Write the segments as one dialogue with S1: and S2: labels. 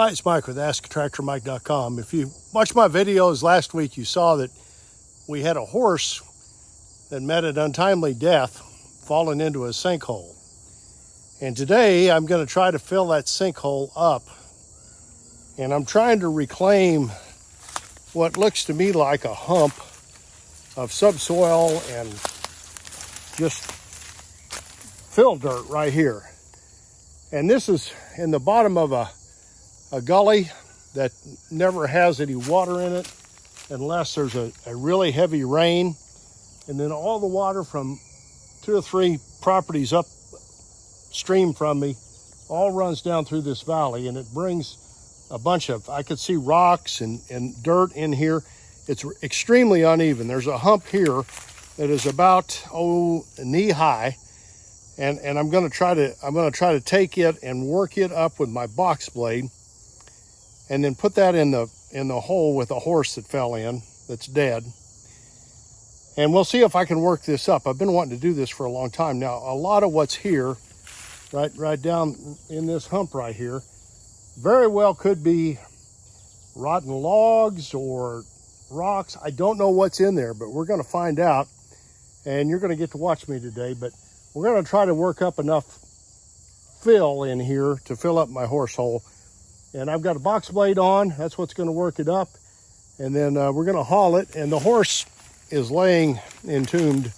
S1: Hi, it's Mike with AskTractorMike.com. If you watched my videos last week, you saw that we had a horse that met an untimely death falling into a sinkhole. And today I'm going to try to fill that sinkhole up. And I'm trying to reclaim what looks to me like a hump of subsoil and just fill dirt right here. And this is in the bottom of a gully that never has any water in it unless there's a really heavy rain. And then all the water from 2 or 3 properties upstream from me all runs down through this valley, and it brings a bunch of, I could see rocks and dirt in here. It's extremely uneven. There's a hump here that is about knee high, and I'm going to try to take it and work it up with my box blade, and then put that in the hole with a horse that fell in that's dead. And we'll see if I can work this up. I've been wanting to do this for a long time now. A lot of what's here, right down in this hump right here, very well could be rotten logs or rocks. I don't know what's in there, but we're going to find out. And you're going to get to watch me today, but we're going to try to work up enough fill in here to fill up my horse hole. And I've got a box blade on. That's what's going to work it up. And then we're going to haul it. And the horse is laying entombed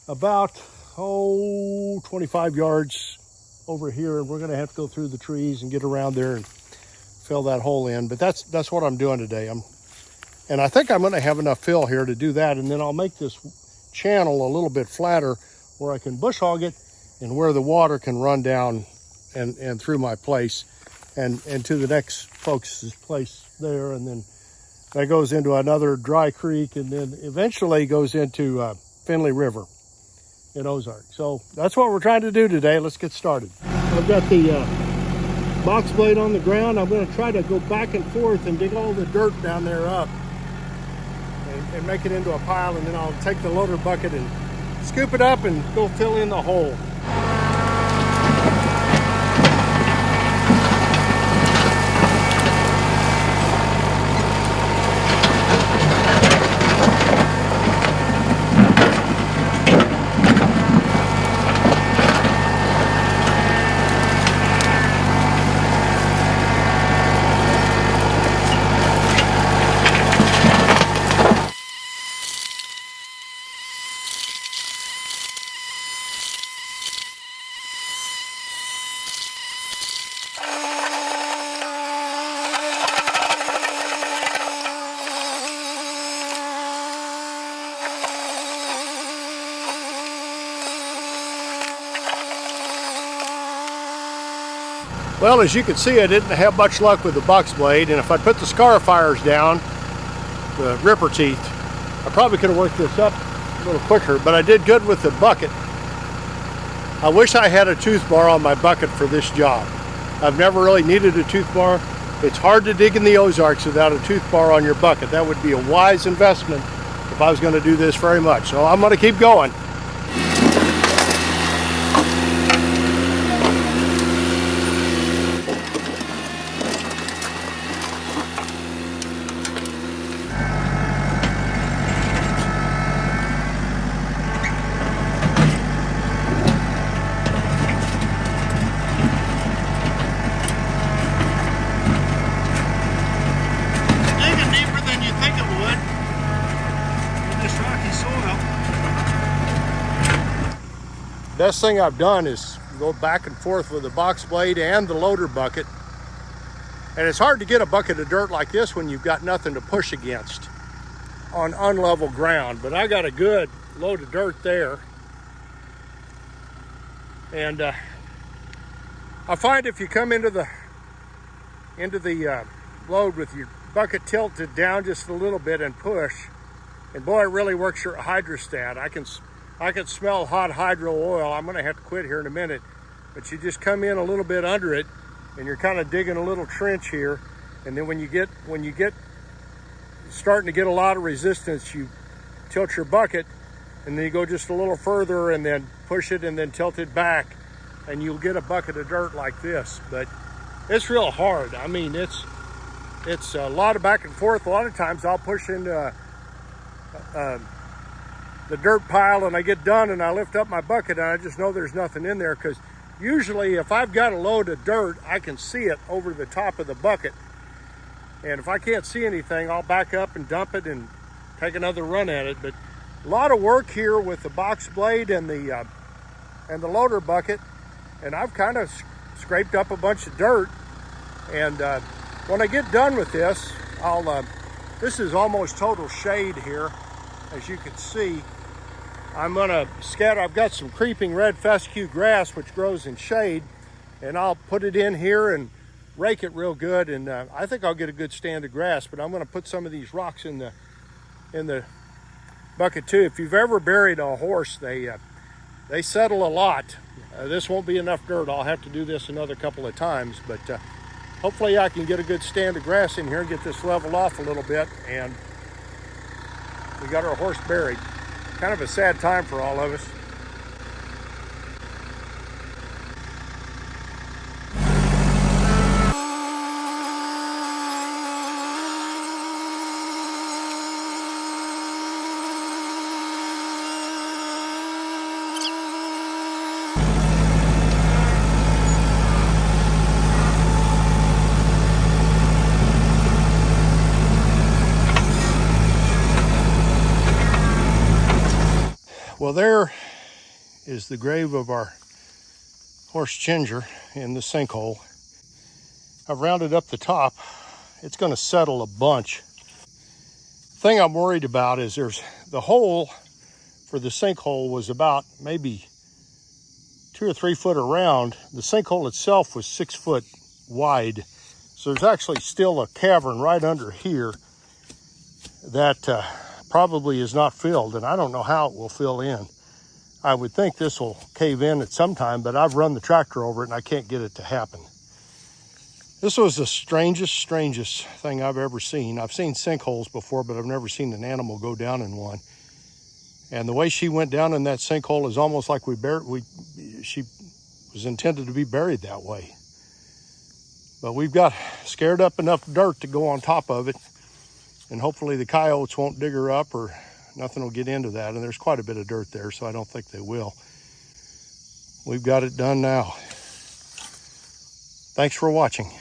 S1: about 25 yards over here, and we're going to have to go through the trees and get around there and fill that hole in. But that's what I'm doing today. And I think I'm going to have enough fill here to do that, and then I'll make this channel a little bit flatter where I can bush hog it and where the water can run down and through my place and to the next folks' place there, and then that goes into another dry creek, and then eventually goes into Finley River in Ozark. So that's what we're trying to do today. Let's get started. I've got the box blade on the ground. I'm going to try to go back and forth and dig all the dirt down there up and make it into a pile, and then I'll take the loader bucket and scoop it up and go fill in the hole. Well, as you can see, I didn't have much luck with the box blade, and if I put the scarifiers down, the ripper teeth, I probably could have worked this up a little quicker, but I did good with the bucket. I wish I had a tooth bar on my bucket for this job. I've never really needed a tooth bar. It's hard to dig in the Ozarks without a tooth bar on your bucket. That would be a wise investment if I was going to do this very much. So I'm going to keep going. Best thing I've done is go back and forth with the box blade and the loader bucket. And it's hard to get a bucket of dirt like this when you've got nothing to push against on unlevel ground. But I got a good load of dirt there. And I find if you come into the load with your bucket tilted down just a little bit and push, and boy, it really works your hydrostat. I can smell hot hydro oil. I'm going to have to quit here in a minute. But you just come in a little bit under it, and you're kind of digging a little trench here. And then when you get starting to get a lot of resistance, you tilt your bucket, and then you go just a little further, and then push it, and then tilt it back, and you'll get a bucket of dirt like this. But it's real hard. I mean, it's a lot of back and forth. A lot of times I'll push into the dirt pile and I get done and I lift up my bucket and I just know there's nothing in there, because usually if I've got a load of dirt, I can see it over the top of the bucket. And if I can't see anything, I'll back up and dump it and take another run at it. But a lot of work here with the box blade and the loader bucket, and I've kind of scraped up a bunch of dirt. And when I get done with this, this is almost total shade here, as you can see. I'm gonna scatter, I've got some creeping red fescue grass which grows in shade, and I'll put it in here and rake it real good, and I think I'll get a good stand of grass. But I'm gonna put some of these rocks in the bucket too. If you've ever buried a horse, they settle a lot. This won't be enough dirt. I'll have to do this another couple of times, but hopefully I can get a good stand of grass in here and get this leveled off a little bit. And we got our horse buried. Kind of a sad time for all of us. Well, there is the grave of our horse Ginger in the sinkhole. I've rounded up the top. It's going to settle a bunch. The thing I'm worried about is there's the hole for the sinkhole was about maybe 2 or 3 foot around. The sinkhole itself was 6 foot wide. So there's actually still a cavern right under here that probably is not filled, and I don't know how it will fill in. I would think this will cave in at some time, but I've run the tractor over it and I can't get it to happen. This was the strangest thing I've ever seen. I've seen sinkholes before, but I've never seen an animal go down in one. And the way she went down in that sinkhole is almost like she was intended to be buried that way. But we've got scared up enough dirt to go on top of it, and hopefully the coyotes won't dig her up or nothing will get into that. And there's quite a bit of dirt there, so I don't think they will. We've got it done now. Thanks for watching.